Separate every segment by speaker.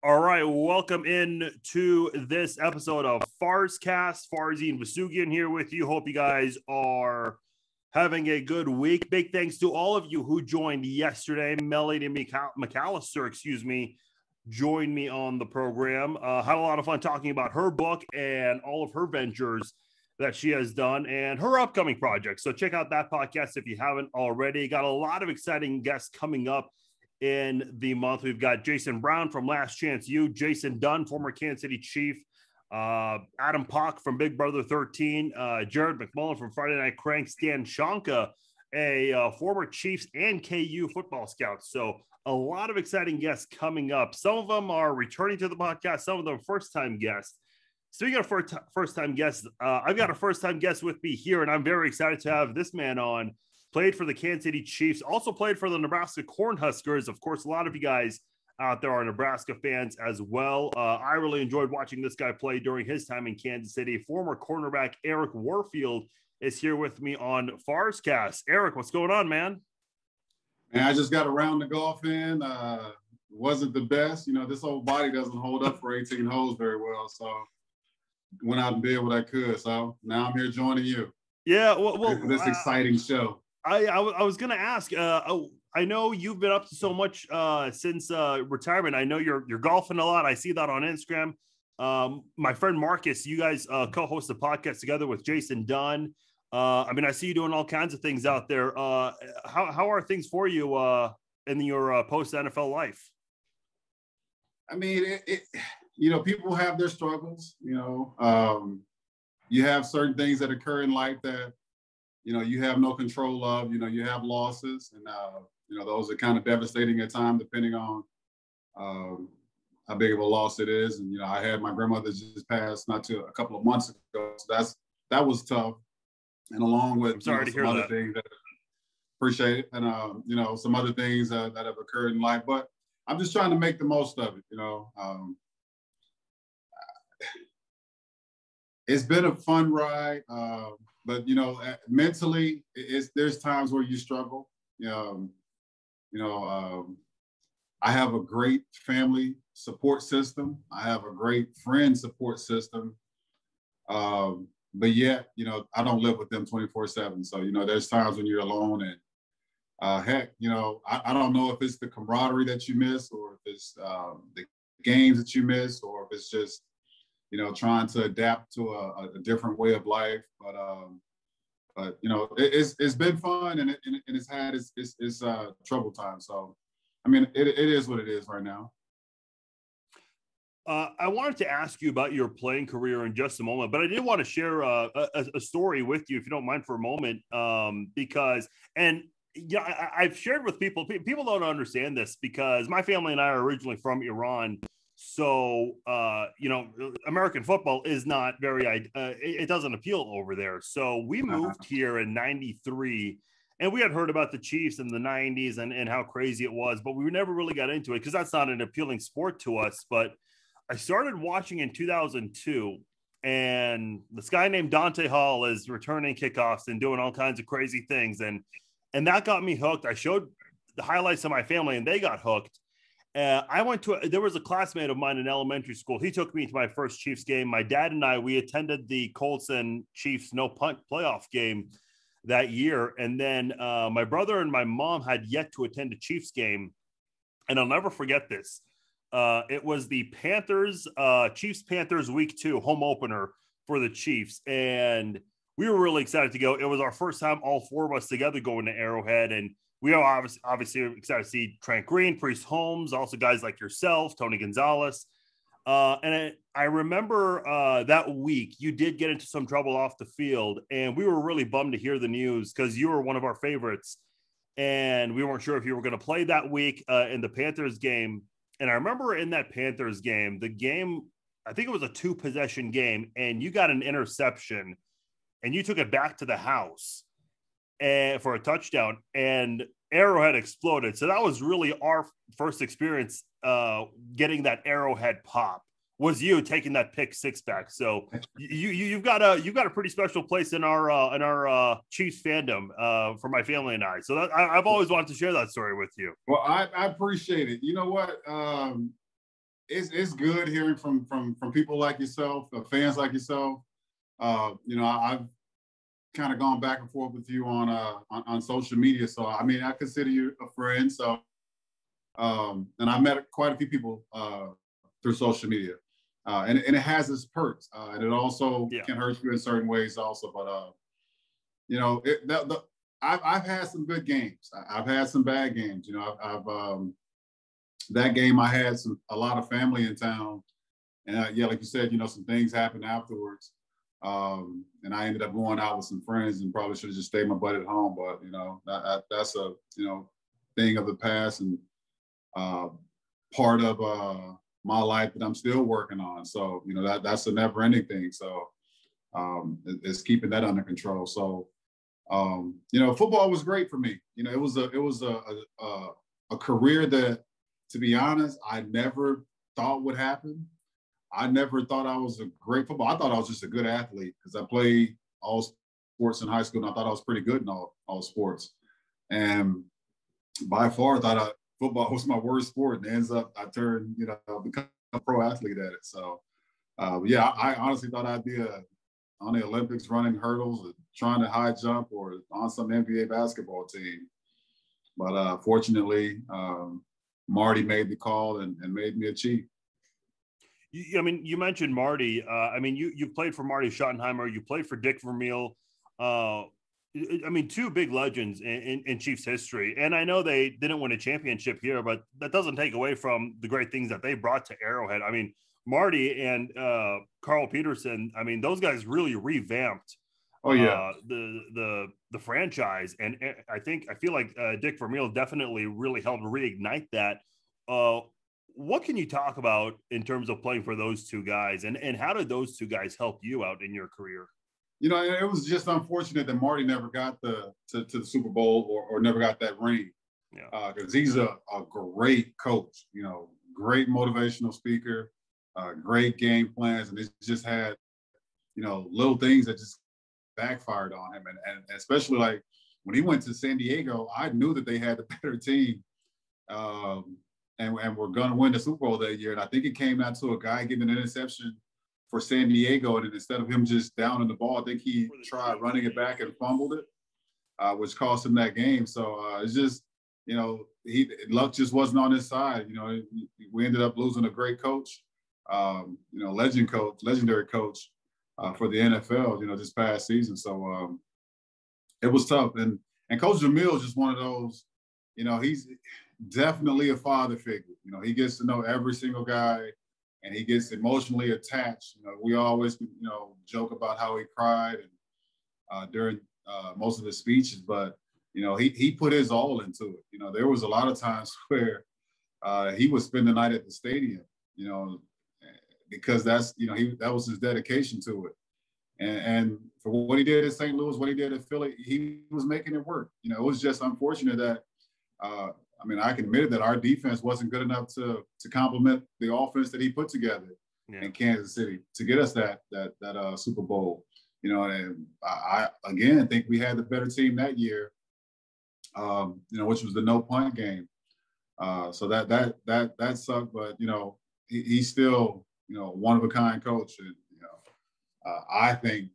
Speaker 1: All right, welcome in to this episode of Farz Cast. Farzin, Vousoughian here with you. Hope you guys are having a good week. Big thanks to all of you who joined yesterday. Melody McAllister, joined me on the program. Had a lot of fun talking about her book and all of her ventures that she has done and her upcoming projects. So check out that podcast if you haven't already. Got a lot of exciting guests coming up in the month. We've got Jason Brown from Last Chance U, Jason Dunn, former Kansas City Chief, Adam Pock from Big Brother 13, Jared McMullen from Friday Night Crank, Stan Shonka, a former Chiefs and KU football scout. So a lot of exciting guests coming up. Some of them are returning to the podcast, some of them first-time guests. Speaking of first-time guests, I've got a first-time guest with me here, and I'm very excited to have this man on. Played for the Kansas City Chiefs, also played for the Nebraska Cornhuskers. Of course, a lot of you guys out there are Nebraska fans as well. I really enjoyed watching this guy play during his time in Kansas City. Former cornerback Eric Warfield is here with me on Farz Cast. Eric, what's going on, man?
Speaker 2: And I just got a round of golf in. Wasn't the best. You know, this old body doesn't hold up for 18 holes very well. So went out and did what I could. So now I'm here joining you.
Speaker 1: Yeah, well
Speaker 2: this exciting show.
Speaker 1: I was going to ask, I know you've been up to so much since retirement. I know you're golfing a lot. I see that on Instagram. My friend Marcus, you guys co-host a podcast together with Jason Dunn. I see you doing all kinds of things out there. How are things for you in your post-NFL life?
Speaker 2: I mean, people have their struggles. You have certain things that occur in life that you have no control of. You have losses, and those are kind of devastating at times, depending on how big of a loss it is. And I had my grandmother just passed a couple of months ago, so that was tough. And along with
Speaker 1: I'm sorry to hear
Speaker 2: other
Speaker 1: that.
Speaker 2: things that appreciate it, and some other things that have occurred in life. But I'm just trying to make the most of it. It's been a fun ride. But mentally, there's times where you struggle. I have a great family support system. I have a great friend support system. But yet, I don't live with them 24/7. So there's times when you're alone, and I don't know if it's the camaraderie that you miss, or if it's the games that you miss, or if it's just trying to adapt to a different way of life. But it's been fun, and it's had its trouble time. So, it is what it is right now.
Speaker 1: I wanted to ask you about your playing career in just a moment, but I did want to share a story with you, if you don't mind, for a moment, because I've shared with people. People don't understand this because my family and I are originally from Iran. So, American football is not it doesn't appeal over there. So we moved here in 93, and we had heard about the Chiefs in the 90s and how crazy it was, but we never really got into it because that's not an appealing sport to us. But I started watching in 2002, and this guy named Dante Hall is returning kickoffs and doing all kinds of crazy things. And that got me hooked. I showed the highlights to my family, and they got hooked. There was a classmate of mine in elementary school. He took me to my first Chiefs game. My dad and we attended the Colts and Chiefs no punt playoff game that year. And then my brother and my mom had yet to attend a Chiefs game. And I'll never forget this. It was the Chiefs-Panthers week 2 home opener for the Chiefs. And we were really excited to go. It was our first time, all four of us together, going to Arrowhead. And we are obviously excited to see Trent Green, Priest Holmes, also guys like yourself, Tony Gonzalez. And I remember that week you did get into some trouble off the field, and we were really bummed to hear the news because you were one of our favorites, and we weren't sure if you were going to play that week in the Panthers game. And I remember in that Panthers game, I think it was a 2-possession game, and you got an interception, and you took it back to the house for a touchdown, and Arrowhead exploded. So that was really our first experience getting that Arrowhead pop, was you taking that pick 6 back. So you've got a pretty special place in our Chiefs fandom for my family and I. So I've always wanted to share that story with you.
Speaker 2: Well, I appreciate it. You know what? it's good hearing from people like yourself, fans like yourself. I've kind of gone back and forth with you on social media. So I mean, I consider you a friend. So and I met quite a few people through social media, and it has its perks, and it also can hurt you in certain ways also. But I've had some good games. I've had some bad games. I've that game I had a lot of family in town, and like you said, some things happened afterwards. And I ended up going out with some friends and probably should have just stayed my butt at home. But, that's a, thing of the past and part of my life that I'm still working on. So, that's a never ending thing. So it's keeping that under control. So, football was great for me. It was a career that, to be honest, I never thought would happen. I never thought I was a great football. I thought I was just a good athlete because I played all sports in high school, and I thought I was pretty good in all sports. And by far, I thought football was my worst sport. And it ends up, I turned, become a pro athlete at it. So, I honestly thought I'd be on the Olympics running hurdles or trying to high jump or on some NBA basketball team. But fortunately, Marty made the call and made me a Chief.
Speaker 1: You mentioned Marty. You played for Marty Schottenheimer. You played for Dick Vermeil. Two big legends in Chiefs history. And I know they didn't win a championship here, but that doesn't take away from the great things that they brought to Arrowhead. Marty and Carl Peterson, those guys really revamped the franchise. And I feel like Dick Vermeil definitely really helped reignite that. What can you talk about in terms of playing for those two guys, and how did those two guys help you out in your career?
Speaker 2: It was just unfortunate that Marty never got to the Super Bowl or never got that ring. Because he's a great coach, great motivational speaker, great game plans, and it's just had, little things that just backfired on him. And especially like when he went to San Diego, I knew that they had the better team. And we're going to win the Super Bowl that year. And I think it came down to a guy getting an interception for San Diego. And instead of him just downing the ball, I think he tried running it back and fumbled it, which cost him that game. So it's just, luck just wasn't on his side. We ended up losing a great coach, legendary coach for the NFL, this past season. So it was tough. And Coach Vermeil is just one of those, he's definitely a father figure. He gets to know every single guy and he gets emotionally attached. We always, joke about how he cried and during most of his speeches, but, he put his all into it. There was a lot of times where he would spend the night at the stadium, because that's, that was his dedication to it. And for what he did at St. Louis, what he did at Philly, he was making it work. It was just unfortunate that, I can admit that our defense wasn't good enough to complement the offense that he put together in Kansas City to get us that Super Bowl. And I again think we had the better team that year, which was the no punt game. So that sucked, but he's still one of a kind coach, and I think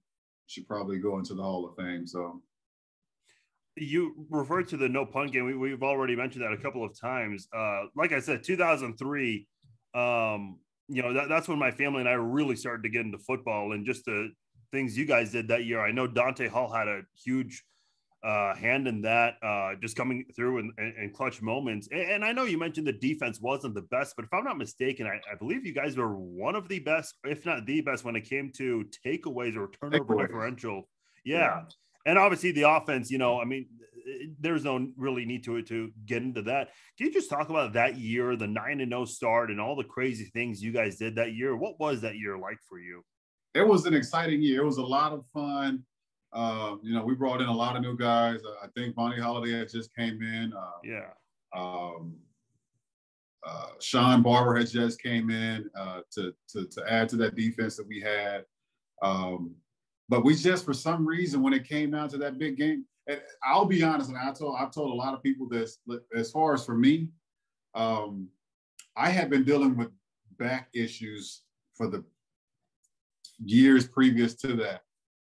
Speaker 2: should probably go into the Hall of Fame. So.
Speaker 1: You referred to the no punt game. We've already mentioned that a couple of times. Like I said, 2003, that's when my family and I really started to get into football and just the things you guys did that year. I know Dante Hall had a huge hand in that, just coming through in clutch moments. And I know you mentioned the defense wasn't the best, but if I'm not mistaken, I believe you guys were one of the best, if not the best, when it came to takeaways or turnover differential. Yeah. And obviously the offense, there's no really need to get into that. Can you just talk about that year, the 9-0 start and all the crazy things you guys did that year? What was that year like for you?
Speaker 2: It was an exciting year. It was a lot of fun. We brought in a lot of new guys. I think Bonnie Holiday had just came in. Sean Barber had just came in to add to that defense that we had. But we just, for some reason, when it came down to that big game, and I'll be honest, and I've told a lot of people this, as far as for me, I had been dealing with back issues for the years previous to that.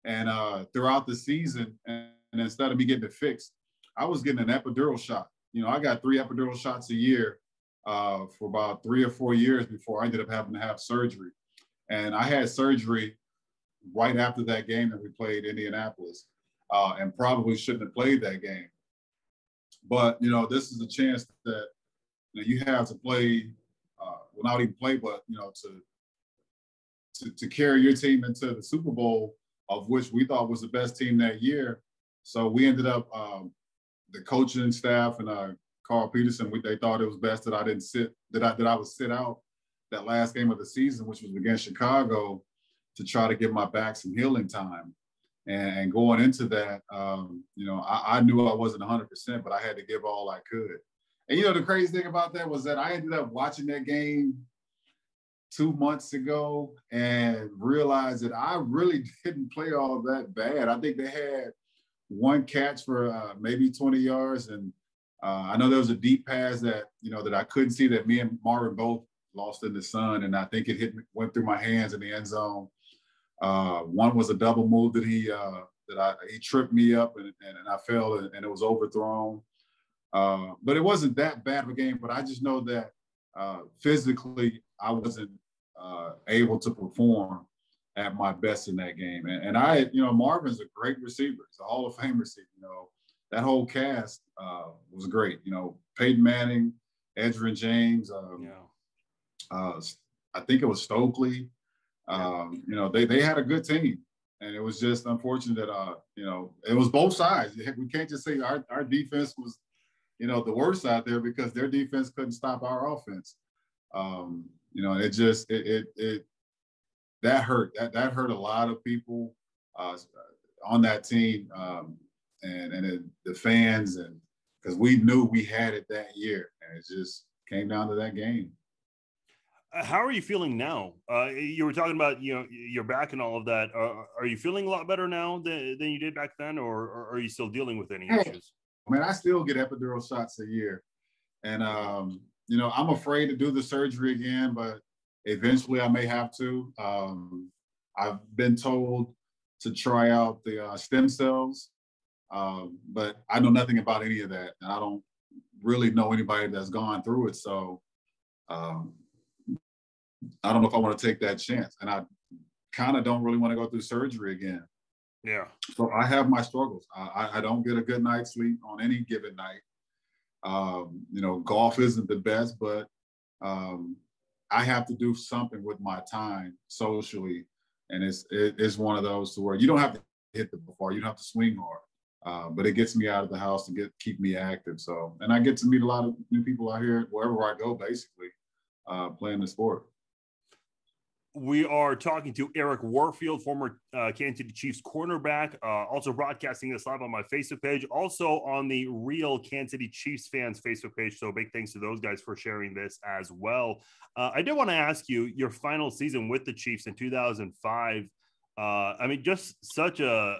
Speaker 2: And throughout the season, and instead of me getting it fixed, I was getting an epidural shot. I got 3 epidural shots a year for about 3 or 4 years before I ended up having to have surgery. And I had surgery right after that game that we played Indianapolis, and probably shouldn't have played that game. But, this is a chance that you have to play, well, not even play, but, to carry your team into the Super Bowl, of which we thought was the best team that year. So we ended up, the coaching staff and Carl Peterson, they thought it was best that I didn't that I would sit out that last game of the season, which was against Chicago, to try to give my back some healing time. And going into that, I knew I wasn't 100%, but I had to give all I could. And, the crazy thing about that was that I ended up watching that game 2 months ago and realized that I really didn't play all that bad. I think they had one catch for maybe 20 yards. And I know there was a deep pass that, that I couldn't see, that me and Marvin both lost in the sun. And I think it went through my hands in the end zone. One was a double move that he tripped me up and I fell and it was overthrown. But it wasn't that bad of a game, but I just know that physically I wasn't able to perform at my best in that game. And I, Marvin's a great receiver. He's a Hall of Fame receiver. That whole cast was great. Peyton Manning, Edgerrin James, I think it was Stokely. They had a good team. And it was just unfortunate that, it was both sides. We can't just say our defense was, the worst out there, because their defense couldn't stop our offense. It just, that hurt. That hurt a lot of people on that team, and the fans, and because we knew we had it that year, and it just came down to that game.
Speaker 1: How are you feeling now? You were talking about, your back and all of that. Are you feeling a lot better now than you did back then, or are you still dealing with any issues?
Speaker 2: Man, I still get epidural shots a year, and I'm afraid to do the surgery again, but eventually I may have to. I've been told to try out the stem cells, but I know nothing about any of that, and I don't really know anybody that's gone through it. So I don't know if I want to take that chance, and I kind of don't really want to go through surgery again.
Speaker 1: Yeah.
Speaker 2: So I have my struggles. I don't get a good night's sleep on any given night. Golf isn't the best, but I have to do something with my time socially. And it's one of those to where you don't have to hit the ball, you don't have to swing hard, but it gets me out of the house to keep me active. So, and I get to meet a lot of new people out here wherever I go, basically, playing the sport.
Speaker 1: We are talking to Eric Warfield, former Kansas City Chiefs cornerback, also broadcasting this live on my Facebook page, also on the Real Kansas City Chiefs fans Facebook page. So big thanks to those guys for sharing this as well. I did want to ask you, your final season with the Chiefs in 2005, just such a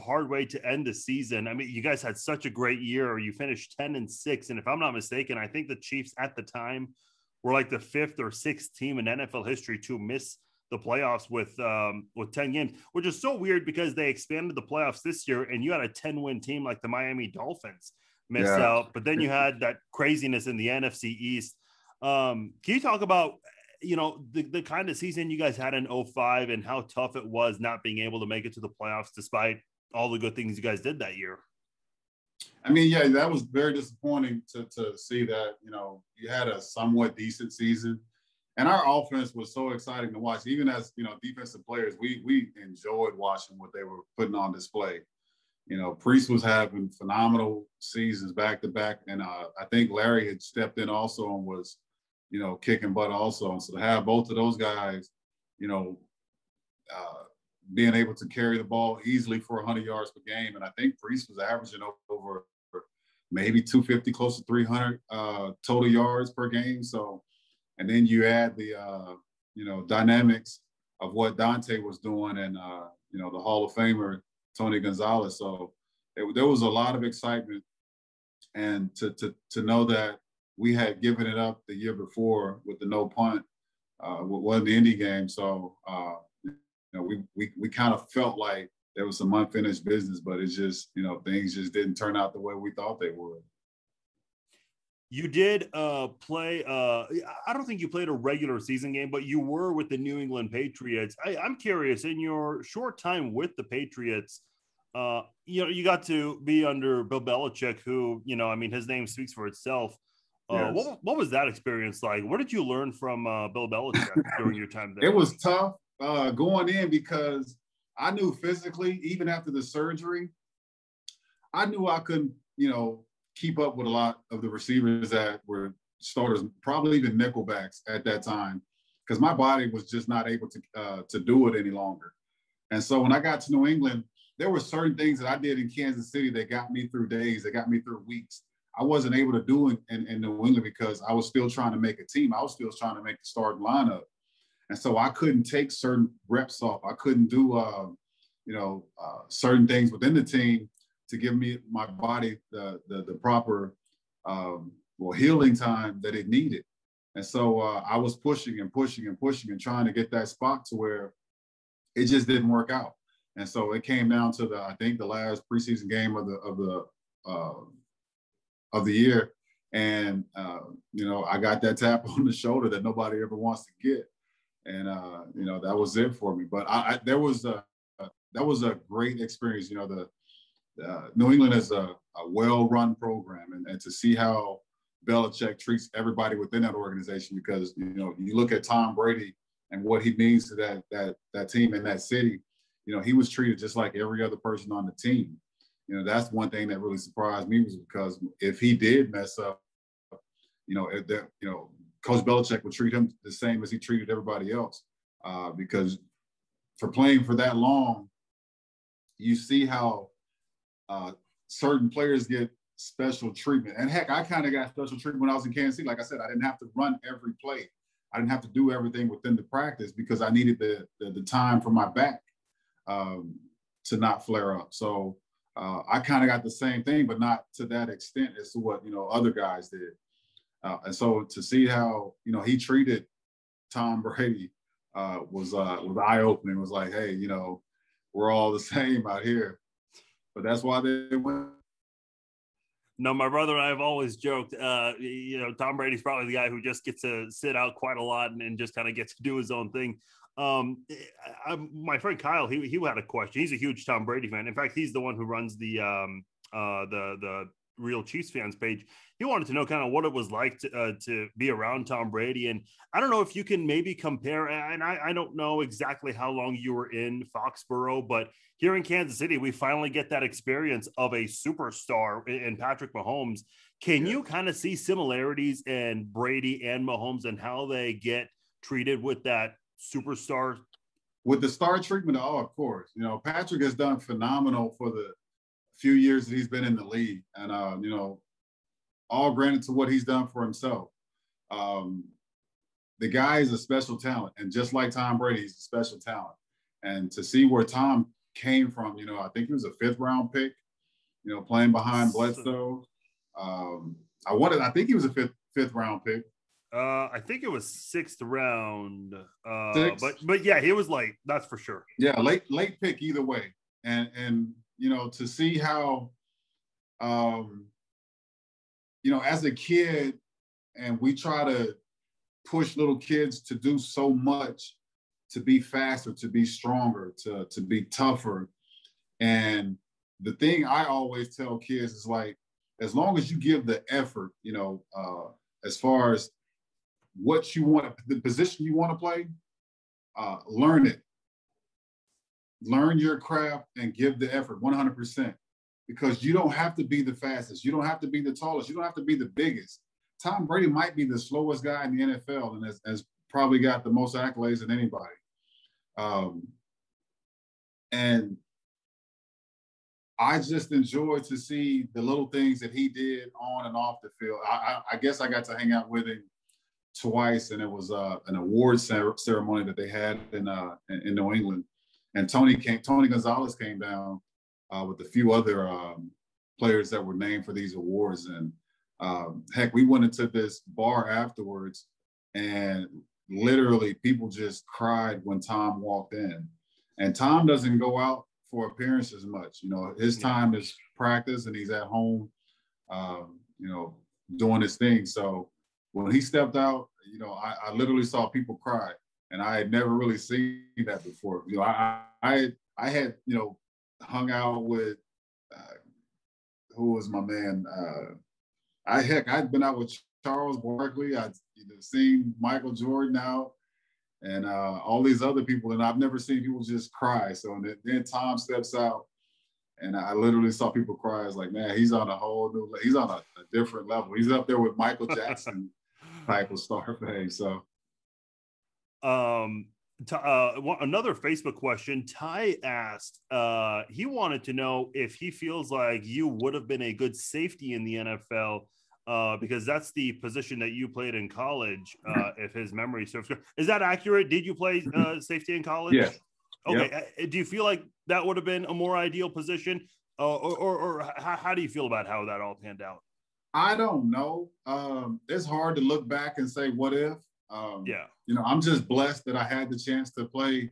Speaker 1: hard way to end the season. You guys had such a great year. You finished 10-6. And if I'm not mistaken, I think the Chiefs at the time were like the 5th or 6th team in NFL history to miss the playoffs with 10 games, which is so weird because they expanded the playoffs this year and you had a 10-win team like the Miami Dolphins miss out. But then you had that craziness in the NFC East. Can you talk about, the kind of season you guys had in 2005 and how tough it was not being able to make it to the playoffs despite all the good things you guys did that year?
Speaker 2: That was very disappointing to see that, you had a somewhat decent season. And our offense was so exciting to watch. Even as, defensive players, we enjoyed watching what they were putting on display. Priest was having phenomenal seasons back-to-back. And I think Larry had stepped in also and was, kicking butt also. And so to have both of those guys, being able to carry the ball easily for 100 yards per game. And I think Priest was averaging over maybe 250, close to 300 total yards per game. So, and then you add the, dynamics of what Dante was doing and, the Hall of Famer, Tony Gonzalez. So there was a lot of excitement. And to know that we had given it up the year before with the no punt wasn't the indie game. So, you know, we kind of felt like there was some unfinished business, but it's just, you know, things just didn't turn out the way we thought they would.
Speaker 1: You did play. I don't think you played a regular season game, but you were with the New England Patriots. I'm curious, in your short time with the Patriots, you know, you got to be under Bill Belichick, who, you know, I mean, his name speaks for itself.
Speaker 2: Yes.
Speaker 1: What was that experience like? What did you learn from Bill Belichick during your time there?
Speaker 2: It was tough going in because I knew physically, even after the surgery, I knew I couldn't, you know, keep up with a lot of the receivers that were starters, probably even nickelbacks at that time, because my body was just not able to do it any longer. And so when I got to New England, there were certain things that I did in Kansas City that got me through days, that got me through weeks. I wasn't able to do in New England because I was still trying to make a team. I was still trying to make the starting lineup. And so I couldn't take certain reps off. I couldn't do, certain things within the team to give me my body the proper healing time that it needed. And so I was pushing and pushing and pushing and trying to get that spot to where it just didn't work out. And so it came down to I think the last preseason game of the year, and I got that tap on the shoulder that nobody ever wants to get, and that was it for me. But that was a great experience. You know, the New England is a well-run program, and to see how Belichick treats everybody within that organization, because you look at Tom Brady and what he means to that team in that city. You know, he was treated just like every other person on the team. You know, that's one thing that really surprised me, was because if he did mess up, Coach Belichick would treat him the same as he treated everybody else. Because for playing for that long, you see how certain players get special treatment. And heck, I kind of got special treatment when I was in Kansas City. Like I said, I didn't have to run every play. I didn't have to do everything within the practice because I needed the time for my back to not flare up. So I kind of got the same thing, but not to that extent as to what, other guys did. And so to see how, he treated Tom Brady was eye-opening. It was like, hey, we're all the same out here. But that's why they went.
Speaker 1: No, my brother and I have always joked, Tom Brady's probably the guy who just gets to sit out quite a lot and just kind of gets to do his own thing. My friend Kyle, he had a question. He's a huge Tom Brady fan. In fact, he's the one who runs the Real Chiefs Fans page. He wanted to know kind of what it was like to be around Tom Brady. And I don't know if you can maybe compare, and I don't know exactly how long you were in Foxborough, but here in Kansas City, we finally get that experience of a superstar in Patrick Mahomes. Can you kind of see similarities in Brady and Mahomes and how they get treated with that superstar?
Speaker 2: With the star treatment, of course. Patrick has done phenomenal for the few years that he's been in the league, and all granted to what he's done for himself. The guy is a special talent, and just like Tom Brady, he's a special talent. And to see where Tom came from, I think he was a 5th round pick, playing behind Bledsoe. I think he was a fifth round pick.
Speaker 1: I think it was 6th round. But yeah, he was late, that's for sure.
Speaker 2: Yeah, late pick either way. And to see how, as a kid, and we try to push little kids to do so much, to be faster, to be stronger, to be tougher. And the thing I always tell kids is like, as long as you give the effort, as far as what you want, the position you want to play, learn it. Learn your craft and give the effort 100%, because you don't have to be the fastest. You don't have to be the tallest. You don't have to be the biggest. Tom Brady might be the slowest guy in the NFL and has probably got the most accolades than anybody. And I just enjoyed to see the little things that he did on and off the field. I guess I got to hang out with him twice, and it was an award ceremony that they had in New England. And Tony Gonzalez came down with a few other players that were named for these awards. And heck, we went into this bar afterwards, and literally people just cried when Tom walked in. And Tom doesn't go out for appearances much. You know, his time is practice and he's at home, you know, doing his thing. So when he stepped out, you know, I literally saw people cry, and I had never really seen that before. You know, I had, you know, hung out with, who was my man? I'd been out with Charles Barkley. I'd seen Michael Jordan out, and all these other people, and I've never seen people just cry. So then Tom steps out, and I literally saw people cry. I was like, man, he's on a whole new, he's on a different level. He's up there with Michael Jackson type of star fame. So,
Speaker 1: another Facebook question. Ty asked, he wanted to know if he feels like you would have been a good safety in the NFL. Because that's the position that you played in college, if his memory serves. Is that accurate? Did you play safety in college?
Speaker 2: Yeah.
Speaker 1: Okay. Yep. Do you feel like that would have been a more ideal position? Or how do you feel about how that all panned out?
Speaker 2: I don't know. It's hard to look back and say, what if? You know, I'm just blessed that I had the chance to play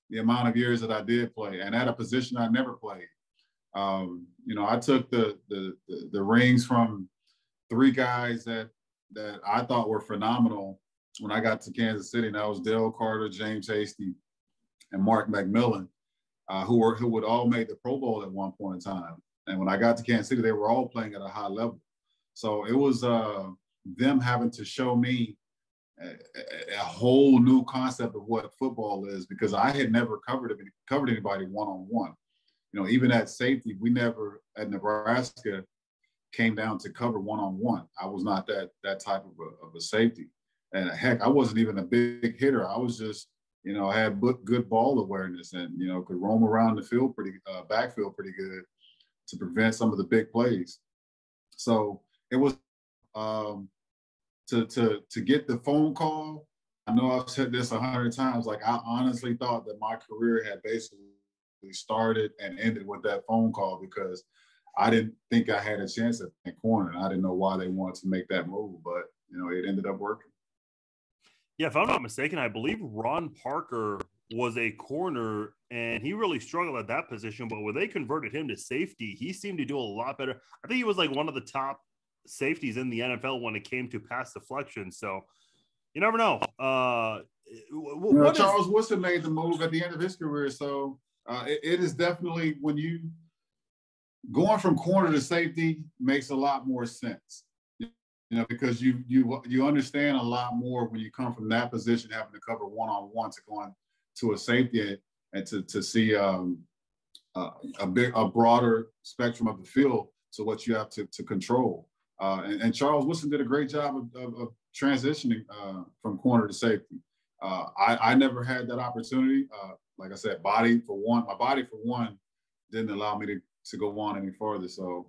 Speaker 2: the amount of years that I did play, and at a position I never played. You know, I took the rings from three guys that I thought were phenomenal when I got to Kansas City, and that was Dale Carter, James Hasty, and Mark McMillan, who would all make the Pro Bowl at one point in time. And when I got to Kansas City, they were all playing at a high level. So it was them having to show me a whole new concept of what football is, because I had never covered anybody one-on-one. You know, even at safety, we never at Nebraska came down to cover one-on-one. I was not that type of a safety. And heck, I wasn't even a big hitter. I was just, you know, I had good ball awareness and, you know, could roam around the field backfield pretty good to prevent some of the big plays. So it was to get the phone call. I know I've said this 100 times. Like, I honestly thought that my career had basically started and ended with that phone call, because I didn't think I had a chance at that corner. And I didn't know why they wanted to make that move, but, you know, it ended up working.
Speaker 1: Yeah, if I'm not mistaken, I believe Ron Parker was a corner, and he really struggled at that position. But when they converted him to safety, he seemed to do a lot better. I think he was like one of the top safeties in the NFL when it came to pass deflection. So you never know.
Speaker 2: Charles Woodson made the move at the end of his career. So it is definitely, when you going from corner to safety makes a lot more sense. You know, because you understand a lot more when you come from that position, having to cover one-on-one, to going to a safety and to see a broader spectrum of the field to what you have to control. And Charles Woodson did a great job of transitioning from corner to safety. I never had that opportunity. Like I said, my body for one didn't allow me to go on any further. So.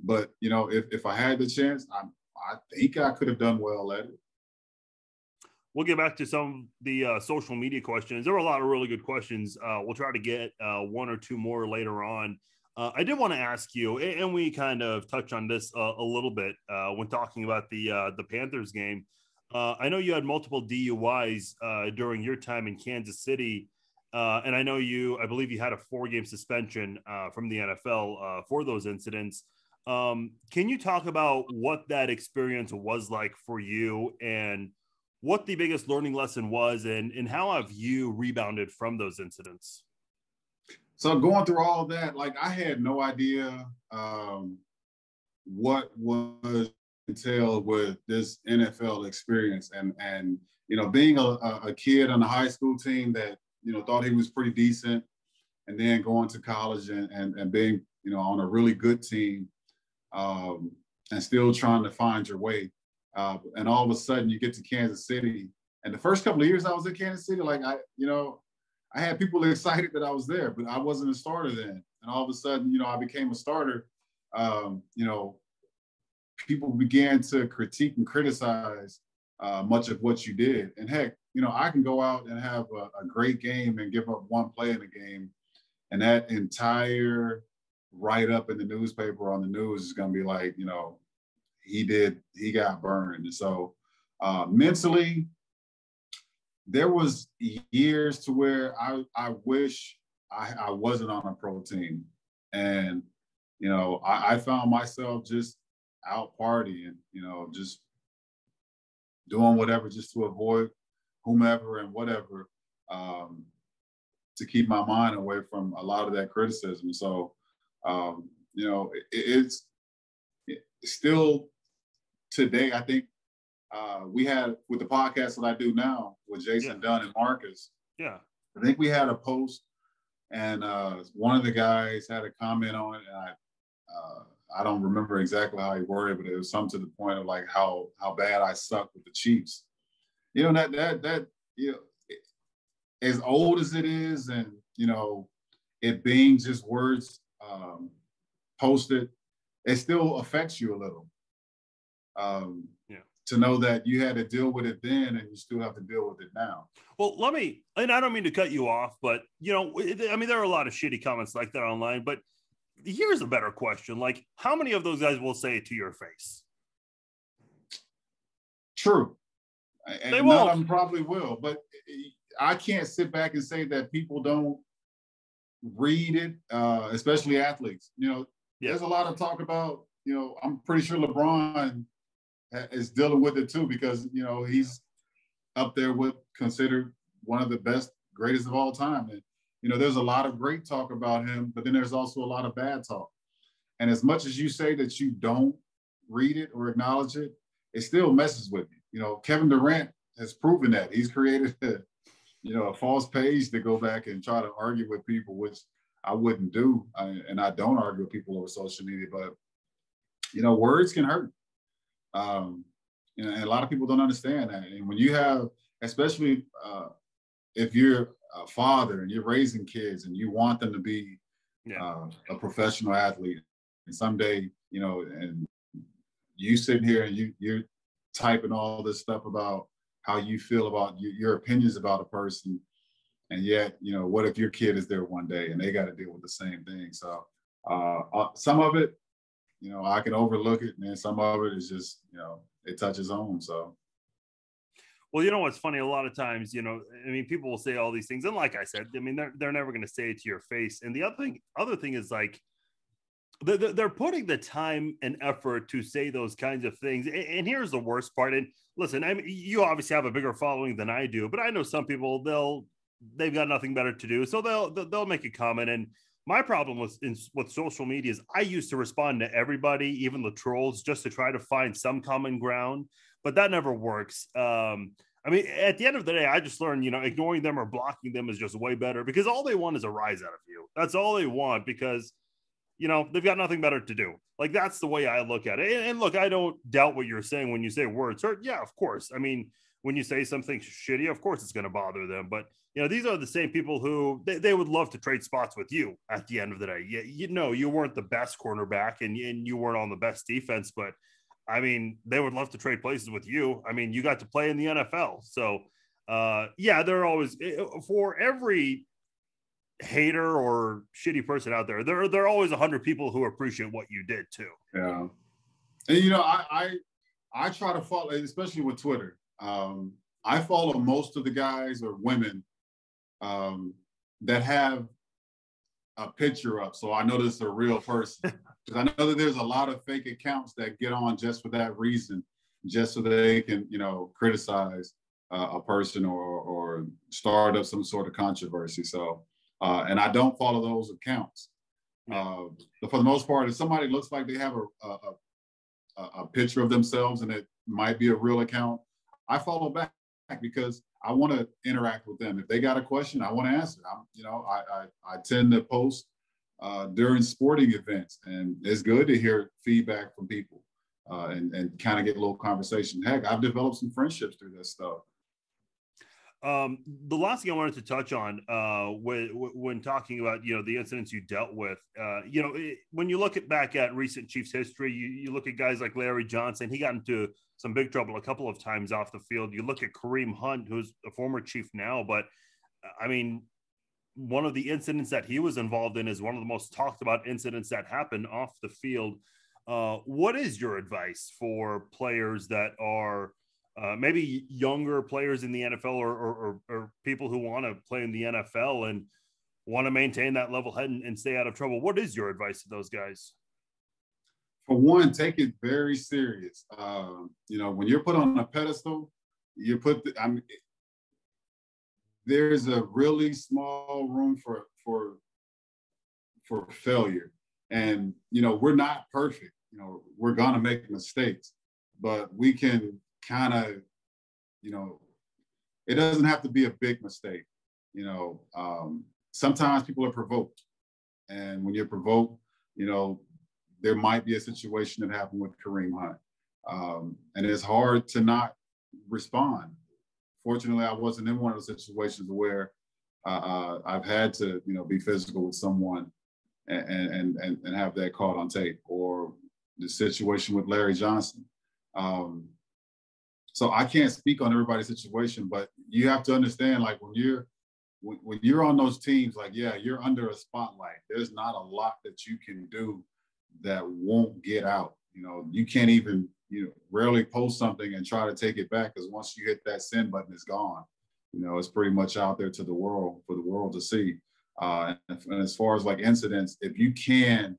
Speaker 2: But, you know, if I had the chance, I think I could have done well at it.
Speaker 1: We'll get back to some of the social media questions. There were a lot of really good questions. We'll try to get one or two more later on. I did want to ask you, and we kind of touched on this a little bit when talking about the Panthers game. I know you had multiple DUIs during your time in Kansas City. And I believe you had a 4-game suspension from the NFL for those incidents. Can you talk about what that experience was like for you, and what the biggest learning lesson was, and how have you rebounded from those incidents?
Speaker 2: So going through all that, like, I had no idea what was entailed with this NFL experience. And you know, being a kid on the high school team that, you know, thought he was pretty decent, and then going to college and being, you know, on a really good team, and still trying to find your way. And all of a sudden you get to Kansas City. And the first couple of years I was in Kansas City, like, I had people excited that I was there, but I wasn't a starter then. And all of a sudden, you know, I became a starter. You know, people began to critique and criticize much of what you did. And heck, you know, I can go out and have a great game and give up one play in the game, and that entire write-up in the newspaper on the news is going to be like, you know, he got burned. And so mentally, there was years to where I wish I wasn't on a pro team. And, you know, I found myself just out partying, you know, just doing whatever just to avoid whomever and whatever, to keep my mind away from a lot of that criticism. So, you know, it's still today, I think, we had with the podcast that I do now with Jason Dunn and Marcus.
Speaker 1: Yeah.
Speaker 2: I think we had a post and one of the guys had a comment on it, and I don't remember exactly how he worded it, but it was something to the point of like how bad I suck with the Chiefs. You know, that you know, as old as it is, and you know, it being just words posted, it still affects you a little. To know that you had to deal with it then and you still have to deal with it now.
Speaker 1: Well, and I don't mean to cut you off, but, you know, I mean, there are a lot of shitty comments like that online, but here's a better question. Like, how many of those guys will say it to your face?
Speaker 2: True.
Speaker 1: They
Speaker 2: and
Speaker 1: won't.
Speaker 2: none of them probably will, but I can't sit back and say that people don't read it, especially athletes. You know, there's a lot of talk about, you know, I'm pretty sure LeBron is dealing with it too, because, you know, he's up there with considered one of the best, greatest of all time. And, you know, there's a lot of great talk about him, but then there's also a lot of bad talk. And as much as you say that you don't read it or acknowledge it, it still messes with you. You know, Kevin Durant has proven that. He's created a false page to go back and try to argue with people, which I wouldn't do. And I don't argue with people over social media, but, you know, words can hurt. You know, and a lot of people don't understand that. And when you have, especially if you're a father and you're raising kids and you want them to be a professional athlete, and someday, you know, and you sitting here and you're typing all this stuff about how you feel about your opinions about a person, and yet, you know, what if your kid is there one day and they got to deal with the same thing? So some of it, you know, I can overlook it, and then some of it is just, you know, it touches home. So,
Speaker 1: well, you know what's funny? A lot of times, you know, I mean, people will say all these things, and like I said, I mean, they're never going to say it to your face. And the other thing is like they're putting the time and effort to say those kinds of things. And here's the worst part. And listen, I mean, you obviously have a bigger following than I do, but I know some people they've got nothing better to do, so they'll make a comment. And my problem with social media is I used to respond to everybody, even the trolls, just to try to find some common ground, but that never works. I mean, at the end of the day, I just learned, you know, ignoring them or blocking them is just way better, because all they want is a rise out of you. That's all they want, because, you know, they've got nothing better to do. Like, that's the way I look at it. And look, I don't doubt what you're saying when you say words hurt. Yeah, of course. I mean, when you say something shitty, of course it's going to bother them. But, you know, these are the same people who they would love to trade spots with you at the end of the day. You know, you weren't the best cornerback and you weren't on the best defense, but I mean, they would love to trade places with you. I mean, you got to play in the NFL. So, yeah, they're always, for every hater or shitty person out there, there are always 100 people who appreciate what you did too.
Speaker 2: Yeah. And, you know, I try to follow, especially with Twitter. I follow most of the guys or women that have a picture up, so I know this is a real person. Because I know that there's a lot of fake accounts that get on just for that reason, just so they can, you know, criticize a person or start up some sort of controversy. So, and I don't follow those accounts. But for the most part, if somebody looks like they have a picture of themselves and it might be a real account, I follow back because I want to interact with them. If they got a question, I want to answer. I tend to post during sporting events, and it's good to hear feedback from people and kind of get a little conversation. Heck, I've developed some friendships through this stuff.
Speaker 1: The last thing I wanted to touch on when talking about, you know, the incidents you dealt with, you know, when you look back at recent Chiefs history, you look at guys like Larry Johnson. He got into some big trouble a couple of times off the field. You look at Kareem Hunt, who's a former Chief now, but I mean, one of the incidents that he was involved in is one of the most talked about incidents that happened off the field. What is your advice for players that are maybe younger players in the NFL or people who want to play in the NFL and want to maintain that level head and stay out of trouble. What is your advice to those guys?
Speaker 2: For one, take it very serious. When you're put on a pedestal, there's a really small room for failure. And, we're not perfect. We're going to make mistakes, but we can kind of, it doesn't have to be a big mistake. Sometimes people are provoked. And when you're provoked, there might be a situation that happened with Kareem Hunt. And it's hard to not respond. Fortunately, I wasn't in one of those situations where I've had to, be physical with someone and have that caught on tape, or the situation with Larry Johnson. So I can't speak on everybody's situation, but you have to understand, like when you're on those teams, like, yeah, you're under a spotlight. There's not a lot that you can do that won't get out. You can't even, rarely post something and try to take it back, because once you hit that send button, it's gone. It's pretty much out there to the world, for the world to see. And as far as like incidents, if you can,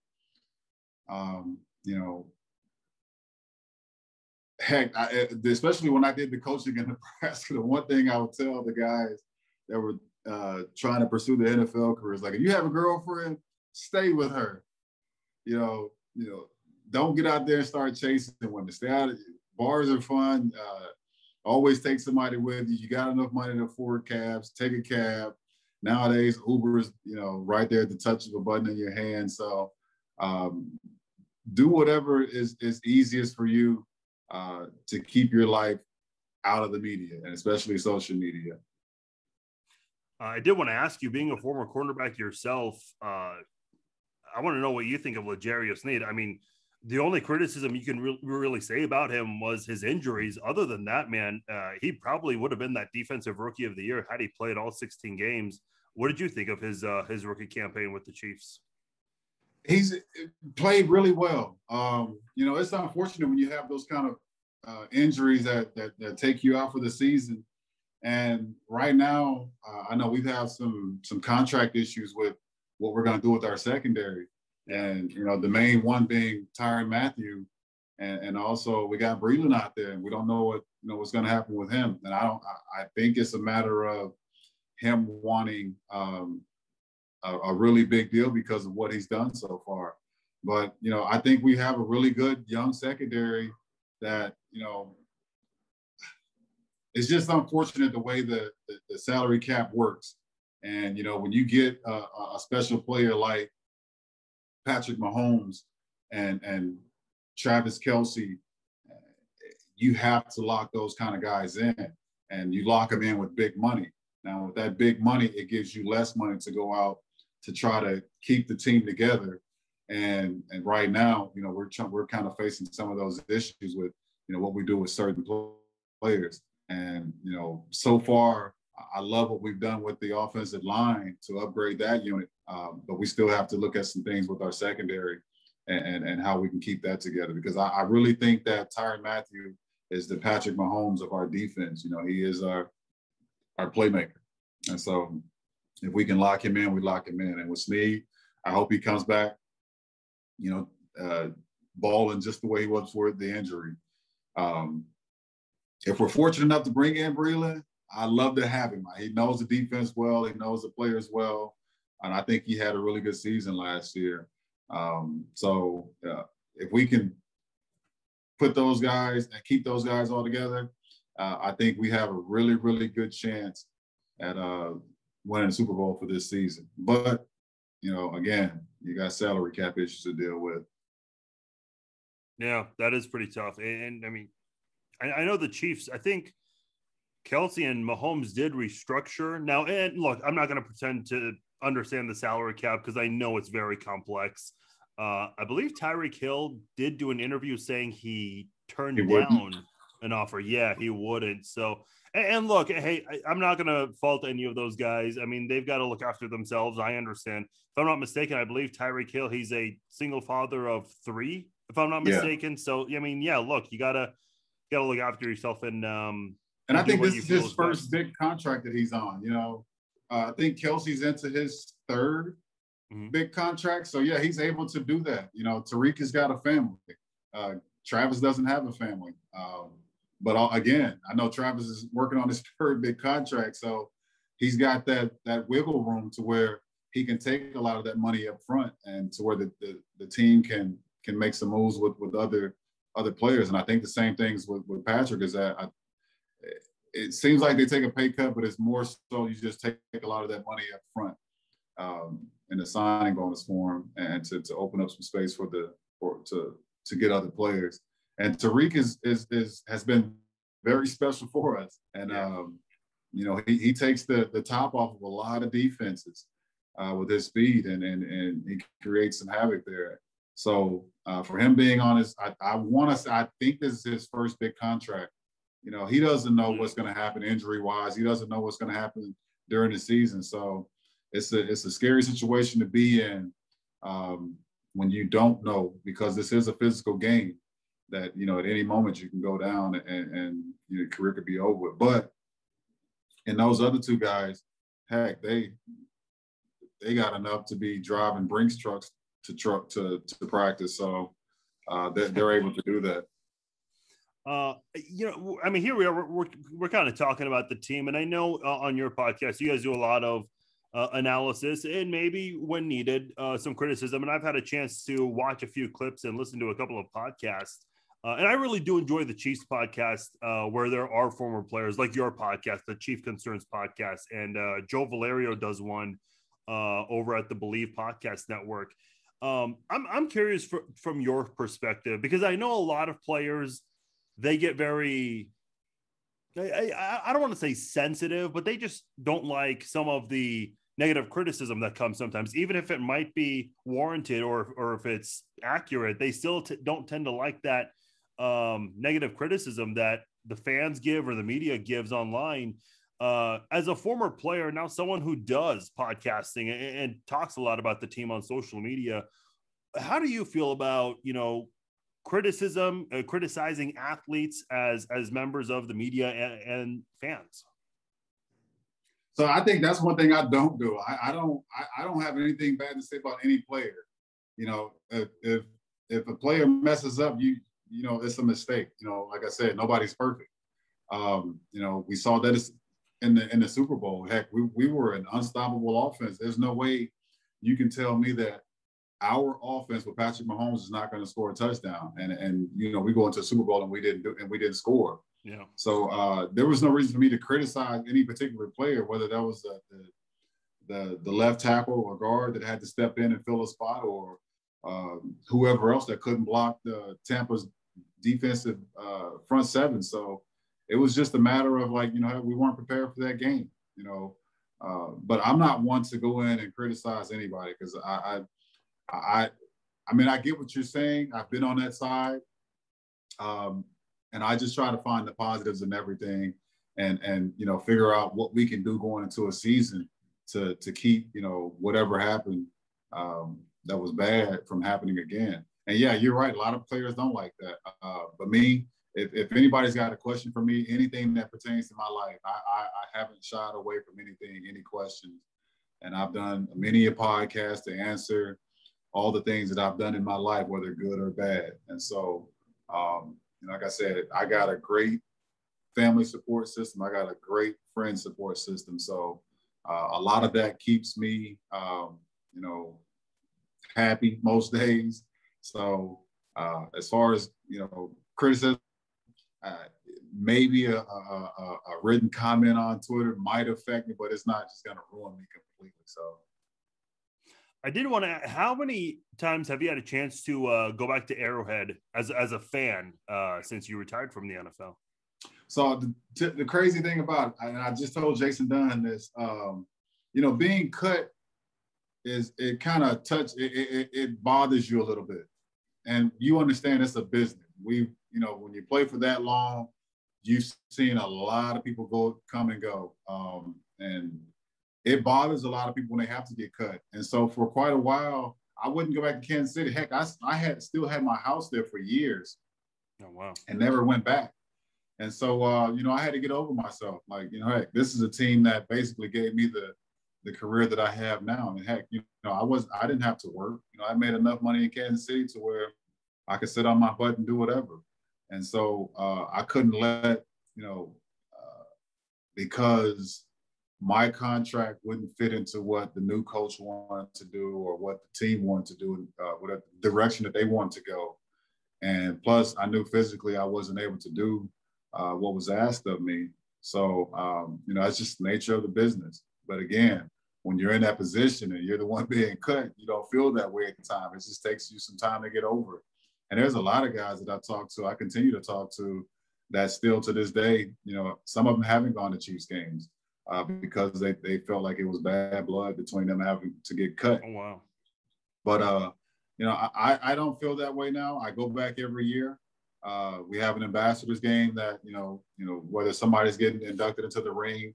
Speaker 2: heck, especially when I did the coaching in Nebraska, the one thing I would tell the guys that were trying to pursue the NFL career is, like, if you have a girlfriend, stay with her. Don't get out there and start chasing women. Stay out of bars are fun. Always take somebody with you. You got enough money to afford cabs, take a cab. Nowadays, Uber is, right there at the touch of a button in your hand. So do whatever is easiest for you to keep your life out of the media, and especially social media.
Speaker 1: I did want to ask you, being a former cornerback yourself, I want to know what you think of L'Jarius Sneed. I mean, the only criticism you can really say about him was his injuries. Other than that, man, he probably would have been that defensive rookie of the year had he played all 16 games. What did you think of his rookie campaign with the Chiefs?
Speaker 2: He's played really well. It's unfortunate when you have those kind of injuries that take you out for the season. And right now, I know we've had some contract issues with what we're going to do with our secondary. And, the main one being Tyrann Mathieu. And also we got Breland out there, and we don't know what's going to happen with him. And I think it's a matter of him wanting a really big deal because of what he's done so far. But, I think we have a really good young secondary that, it's just unfortunate the way the salary cap works. And, when you get a special player like Patrick Mahomes and Travis Kelce, you have to lock those kind of guys in, and you lock them in with big money. Now, with that big money, it gives you less money to go out to try to keep the team together. And right now, we're kind of facing some of those issues with, what we do with certain players. And, so far, I love what we've done with the offensive line to upgrade that unit. But we still have to look at some things with our secondary and how we can keep that together. Because I really think that Tyrann Mathieu is the Patrick Mahomes of our defense. He is our playmaker. And so if we can lock him in, we lock him in. And with Sneed, I hope he comes back, balling just the way he was before the injury. If we're fortunate enough to bring in Breland, I'd love to have him. He knows the defense well. He knows the players well. And I think he had a really good season last year. So if we can put those guys and keep those guys all together, I think we have a really, really good chance at winning the Super Bowl for this season. But, again, you got salary cap issues to deal with.
Speaker 1: Yeah, that is pretty tough. And I mean, I know the Chiefs, I think Kelce and Mahomes did restructure. Now, and look, I'm not going to pretend to understand the salary cap because I know it's very complex. I believe Tyreek Hill did do an interview saying he turned down an offer. Yeah, he wouldn't. So, and look, hey, I'm not going to fault any of those guys. I mean, they've got to look after themselves. I understand. If I'm not mistaken, I believe Tyreek Hill, he's a single father of 3, if I'm not mistaken. Yeah. So, I mean, yeah, look, got to look after yourself and
Speaker 2: I think this is his first big contract that he's on. I think Kelsey's into his third big contract. So yeah, he's able to do that. Tariq has got a family. Travis doesn't have a family. But again, I know Travis is working on his third big contract. So he's got that wiggle room to where he can take a lot of that money up front and to where the team can make some moves with other players. And I think the same things with Patrick is that it seems like they take a pay cut, but it's more so you just take a lot of that money up front in the signing bonus form and to open up some space to get other players. And Tariq has been very special for us. And he takes the top off of a lot of defenses with his speed and he creates some havoc there. So for him being on I think this is his first big contract. He doesn't know what's going to happen injury-wise. He doesn't know what's going to happen during the season. So it's a scary situation to be in when you don't know, because this is a physical game that, at any moment you can go down and your career could be over with. But in those other two guys, heck, they got enough to be driving Brinks trucks to practice. So they're able to do that.
Speaker 1: Here we are. We're kind of talking about the team, and I know on your podcast you guys do a lot of analysis and maybe when needed some criticism. And I've had a chance to watch a few clips and listen to a couple of podcasts, and I really do enjoy the Chiefs podcast where there are former players, like your podcast, the Chief Concerns podcast, and Joe Valerio does one over at the Believe Podcast Network. I'm curious from your perspective, because I know a lot of players, they get very, I don't want to say sensitive, but they just don't like some of the negative criticism that comes sometimes, even if it might be warranted or if it's accurate. They still don't tend to like that negative criticism that the fans give or the media gives online. As a former player, now someone who does podcasting and talks a lot about the team on social media, how do you feel about, criticism, criticizing athletes as members of the media and fans?
Speaker 2: So I think that's one thing I don't do. I don't have anything bad to say about any player. If a player messes up, it's a mistake. Like I said, nobody's perfect. We saw that in the Super Bowl. Heck, we were an unstoppable offense. There's no way you can tell me that our offense with Patrick Mahomes is not going to score a touchdown. And we go into a Super Bowl and we didn't score. Yeah. So there was no reason for me to criticize any particular player, whether that was the left tackle or guard that had to step in and fill a spot, or whoever else that couldn't block the Tampa's defensive front seven. So it was just a matter of we weren't prepared for that game, but I'm not one to go in and criticize anybody, because I get what you're saying. I've been on that side. And I just try to find the positives in everything and figure out what we can do going into a season to keep, whatever happened that was bad from happening again. And yeah, you're right. A lot of players don't like that. But me, if anybody's got a question for me, anything that pertains to my life, I haven't shied away from anything, any questions. And I've done many a podcast to answer all the things that I've done in my life, whether good or bad. And so, like I said, I got a great family support system. I got a great friend support system. So a lot of that keeps me, happy most days. So as far as, criticism, maybe a written comment on Twitter might affect me, but it's not just going to ruin me completely. So
Speaker 1: I did want to, how many times have you had a chance to go back to Arrowhead as a fan since you retired from the NFL?
Speaker 2: So the crazy thing about it, and I just told Jason Dunn this, being cut it kind of it bothers you a little bit. And you understand it's a business. When you play for that long, you've seen a lot of people come and go. And it bothers a lot of people when they have to get cut. And so for quite a while, I wouldn't go back to Kansas City. Heck, I still had my house there for years.
Speaker 1: Oh, wow.
Speaker 2: And never went back. And so, you know, I had to get over myself. Like, you know, heck, this is a team that basically gave me the career that I have now. And heck, you know, I didn't have to work. You know, I made enough money in Kansas City to where I could sit on my butt and do whatever. And so I couldn't let, you know, because my contract wouldn't fit into what the new coach wanted to do or what the team wanted to do, what direction that they wanted to go. And plus, I knew physically I wasn't able to do what was asked of me. So, you know, it's just the nature of the business. But again, when you're in that position and you're the one being cut, you don't feel that way at the time. It just takes you some time to get over it. And there's a lot of guys that I continue to talk to, that still to this day, you know, some of them haven't gone to Chiefs games because they felt like it was bad blood between them having to get cut.
Speaker 1: Oh, wow.
Speaker 2: But, you know, I don't feel that way now. I go back every year. We have an ambassadors game that, you know, whether somebody's getting inducted into the ring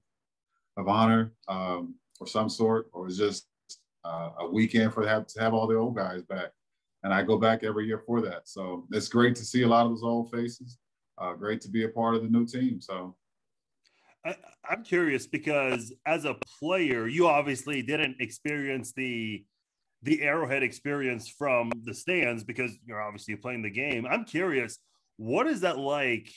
Speaker 2: of honor or some sort, or it's just a weekend to have all the old guys back. And I go back every year for that. So it's great to see a lot of those old faces. Great to be a part of the new team. So
Speaker 1: I'm curious because as a player, you obviously didn't experience the Arrowhead experience from the stands because you're obviously playing the game. I'm curious, what is that like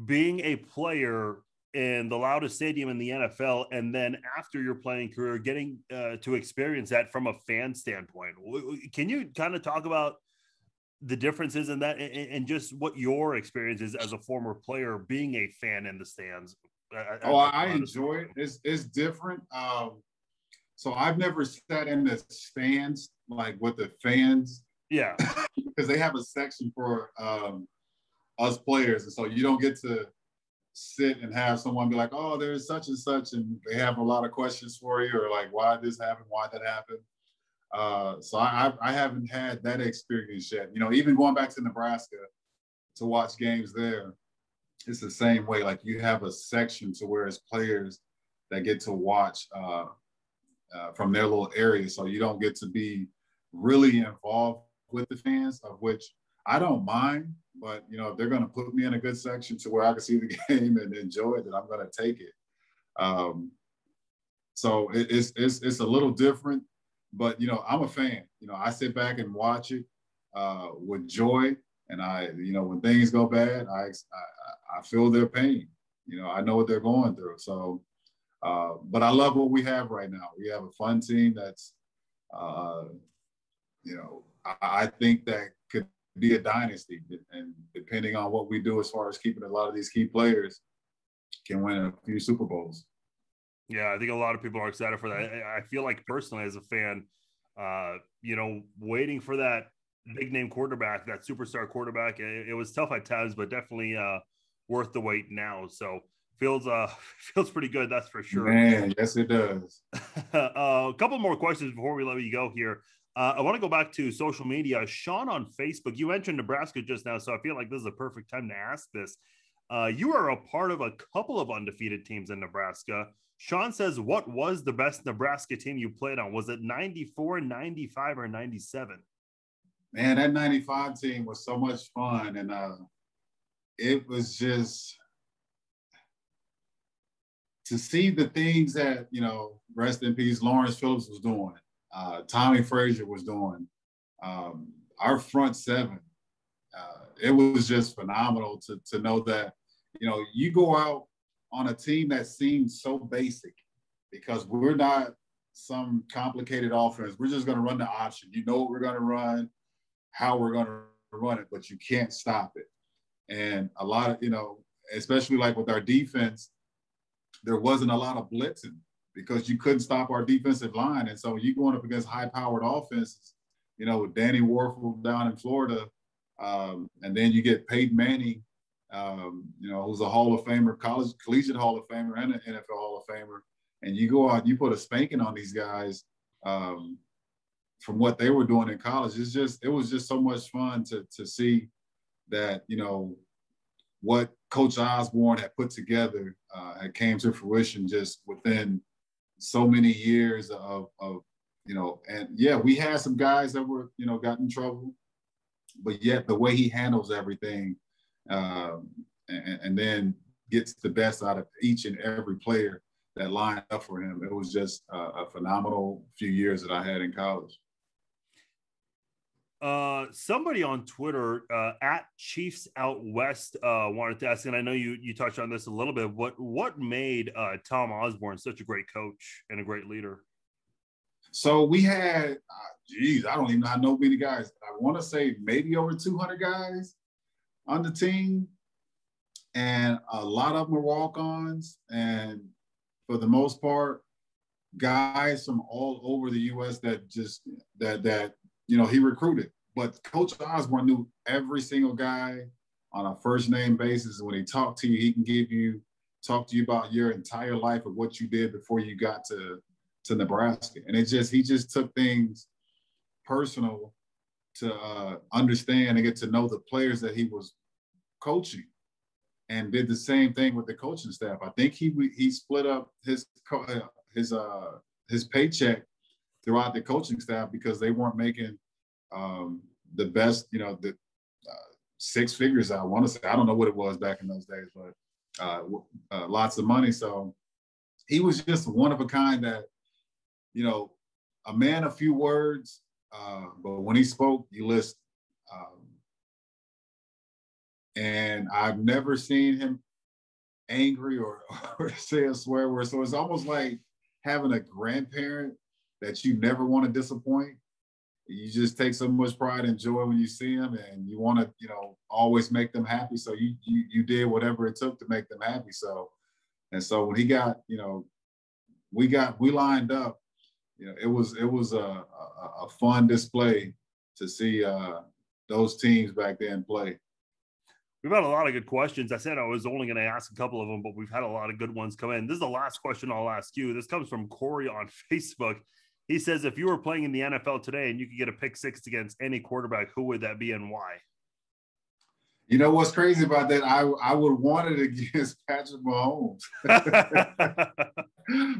Speaker 1: being a player in the loudest stadium in the NFL, and then after your playing career, getting to experience that from a fan standpoint? Can you kind of talk about the differences in that and just what your experience is as a former player being a fan in the stands?
Speaker 2: I enjoy it. It's different. So I've never sat in the stands like with the fans.
Speaker 1: Yeah.
Speaker 2: Because they have a section for us players. And so you don't get to sit and have someone be like, oh, there's such and such, and they have a lot of questions for you, or like, why did this happen? Why did that happen? So I haven't had that experience yet. You know, even going back to Nebraska to watch games there, it's the same way. Like you have a section to where it's players that get to watch from their little area. So you don't get to be really involved with the fans, of which I don't mind. But, you know, if they're going to put me in a good section to where I can see the game and enjoy it, then I'm going to take it. So it's a little different. But, you know, I'm a fan. You know, I sit back and watch it with joy. And you know, when things go bad, I feel their pain. You know, I know what they're going through. So, but I love what we have right now. We have a fun team that's, you know, I think that could be a dynasty. And depending on what we do as far as keeping a lot of these key players, can win a few Super Bowls.
Speaker 1: Yeah, I think a lot of people are excited for that. I feel like personally as a fan, you know, waiting for that big name quarterback, that superstar quarterback, it was tough at times, but definitely worth the wait now. So feels pretty good, that's for sure.
Speaker 2: Man, yes, it does.
Speaker 1: A couple more questions before we let you go here. I want to go back to social media. Sean on Facebook, you mentioned Nebraska just now, so I feel like this is a perfect time to ask this. You are a part of a couple of undefeated teams in Nebraska. Sean says, what was the best Nebraska team you played on? Was it 94, 95, or 97?
Speaker 2: Man, that 95 team was so much fun. And it was just to see the things that, you know, rest in peace, Lawrence Phillips was doing, Tommy Frazier was doing, our front seven. It was just phenomenal to know that, you know, you go out on a team that seems so basic because we're not some complicated offense. We're just going to run the option. You know what we're going to run, how we're going to run it, but you can't stop it. And a lot of, you know, especially like with our defense, there wasn't a lot of blitzing because you couldn't stop our defensive line. And so you going up against high-powered offenses, you know, with Danny Warfield down in Florida, and then you get Peyton Manning, you know, who's a Hall of Famer, collegiate Hall of Famer and an NFL Hall of Famer. And you go out, you put a spanking on these guys from what they were doing in college. It was just so much fun to see that, you know, what Coach Osborne had put together had came to fruition just within so many years of you know, and yeah, we had some guys that were, you know, got in trouble, but yet the way he handles everything, and and then gets the best out of each and every player that lined up for him. It was just a phenomenal few years that I had in college.
Speaker 1: Somebody on Twitter at Chiefs Out West wanted to ask, and I know you touched on this a little bit. What made Tom Osborne such a great coach and a great leader?
Speaker 2: So we had, I don't even know many guys. I want to say maybe over 200 guys on the team, and a lot of them were walk-ons, and for the most part, guys from all over the U.S. that he recruited. But Coach Osborne knew every single guy on a first-name basis. And when he talked to you, he can talk to you about your entire life of what you did before you got to Nebraska. And he just took things personal to understand and get to know the players that he was coaching, and did the same thing with the coaching staff. I think he split up his paycheck throughout the coaching staff because they weren't making the best, the six figures. I want to say, I don't know what it was back in those days, but lots of money. So he was just one of a kind that, a man of few words, but when he spoke, you listened. And I've never seen him angry or say a swear word. So it's almost like having a grandparent that you never want to disappoint. You just take so much pride and joy when you see them, and you want to, always make them happy. So you did whatever it took to make them happy. So when he got, we lined up, it was a fun display to see those teams back then play.
Speaker 1: We've had a lot of good questions. I said I was only going to ask a couple of them, but we've had a lot of good ones come in. This is the last question I'll ask you. This comes from Corey on Facebook. He says, if you were playing in the NFL today and you could get a pick six against any quarterback, who would that be and why?
Speaker 2: You know what's crazy about that? I would want it against Patrick Mahomes.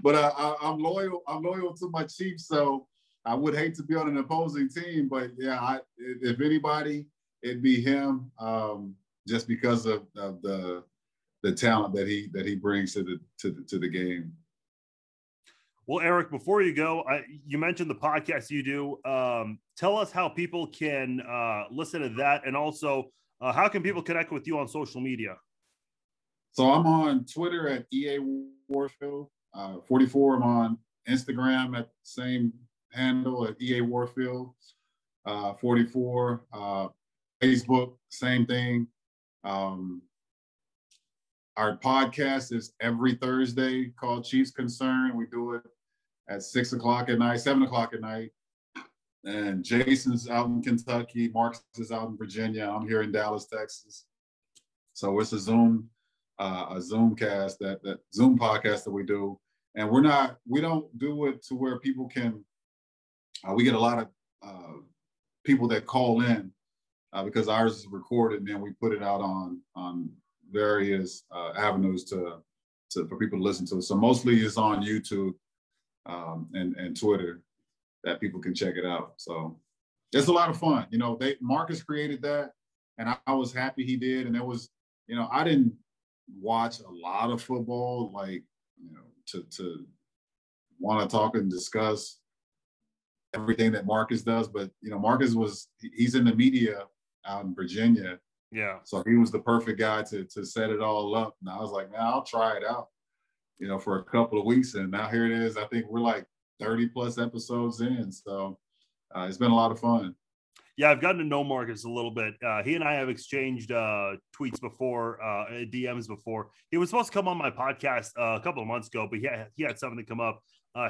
Speaker 2: But I'm loyal to my Chiefs, so I would hate to be on an opposing team. But yeah, if anybody, it'd be him. Just because of the talent that he brings to the game.
Speaker 1: Well, Eric, before you go, you mentioned the podcast you do. Tell us how people can listen to that, and also how can people connect with you on social media?
Speaker 2: So I'm on Twitter at EA Warfield 44. I'm on Instagram at the same handle at EA Warfield 44. Facebook, same thing. Our podcast is every Thursday called Chiefs Concern. We do it at 6 o'clock at night, 7 o'clock at night. And Jason's out in Kentucky. Marcus is out in Virginia. I'm here in Dallas, Texas. So it's a Zoom cast, that Zoom podcast that we do. And we don't do it to where people can, we get a lot of people that call in because ours is recorded, and then we put it out on various avenues for people to listen to. So mostly it's on YouTube and Twitter that people can check it out. So it's a lot of fun. Marcus created that, and I was happy he did. And it was, I didn't watch a lot of football, to want to talk and discuss everything that Marcus does. But, Marcus he's in the media out in Virginia.
Speaker 1: Yeah. So
Speaker 2: he was the perfect guy to set it all up. And I was like, man, I'll try it out, for a couple of weeks. And now here it is. I think we're like 30 plus episodes in. So it's been a lot of fun.
Speaker 1: Yeah, I've gotten to know Marcus a little bit. He and I have exchanged tweets before, DMs before. He was supposed to come on my podcast a couple of months ago, but he had something to come up.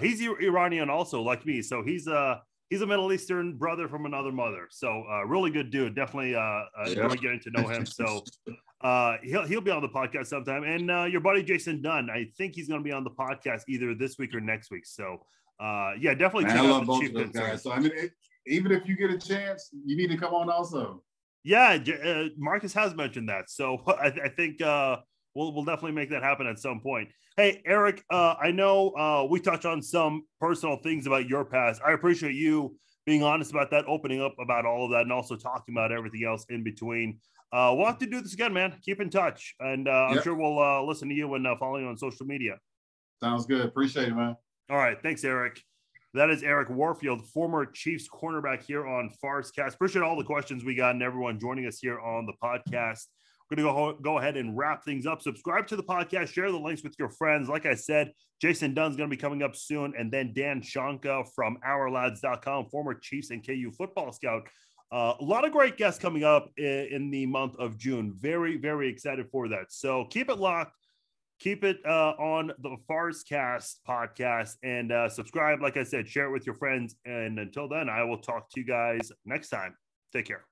Speaker 1: He's Iranian also, like me. So he's a Middle Eastern brother from another mother. So really good dude. Definitely enjoy getting to know him. So he'll be on the podcast sometime. And your buddy Jason Dunn, I think he's going to be on the podcast either this week or next week. So yeah, definitely.
Speaker 2: Man, I love both of those guys. So I mean, even if you get a chance, you need to come on also.
Speaker 1: Yeah, Marcus has mentioned that. So I think we'll definitely make that happen at some point. Hey, Eric, I know we touched on some personal things about your past. I appreciate you being honest about that, opening up about all of that, and also talking about everything else in between. we'll have to do this again, man. Keep in touch. And I'm sure we'll listen to you and follow you on social media.
Speaker 2: Sounds good. Appreciate it, man.
Speaker 1: All right. Thanks, Eric. That is Eric Warfield, former Chiefs cornerback here on Farz Cast. Appreciate all the questions we got and everyone joining us here on the podcast. We're going to go ahead and wrap things up. Subscribe to the podcast. Share the links with your friends. Like I said, Jason Dunn's going to be coming up soon. And then Dan Shanka from OurLads.com, former Chiefs and KU football scout. A lot of great guests coming up in the month of June. Very, very excited for that. So keep it locked. Keep it on the Farz Cast podcast and subscribe. Like I said, share it with your friends. And until then, I will talk to you guys next time. Take care.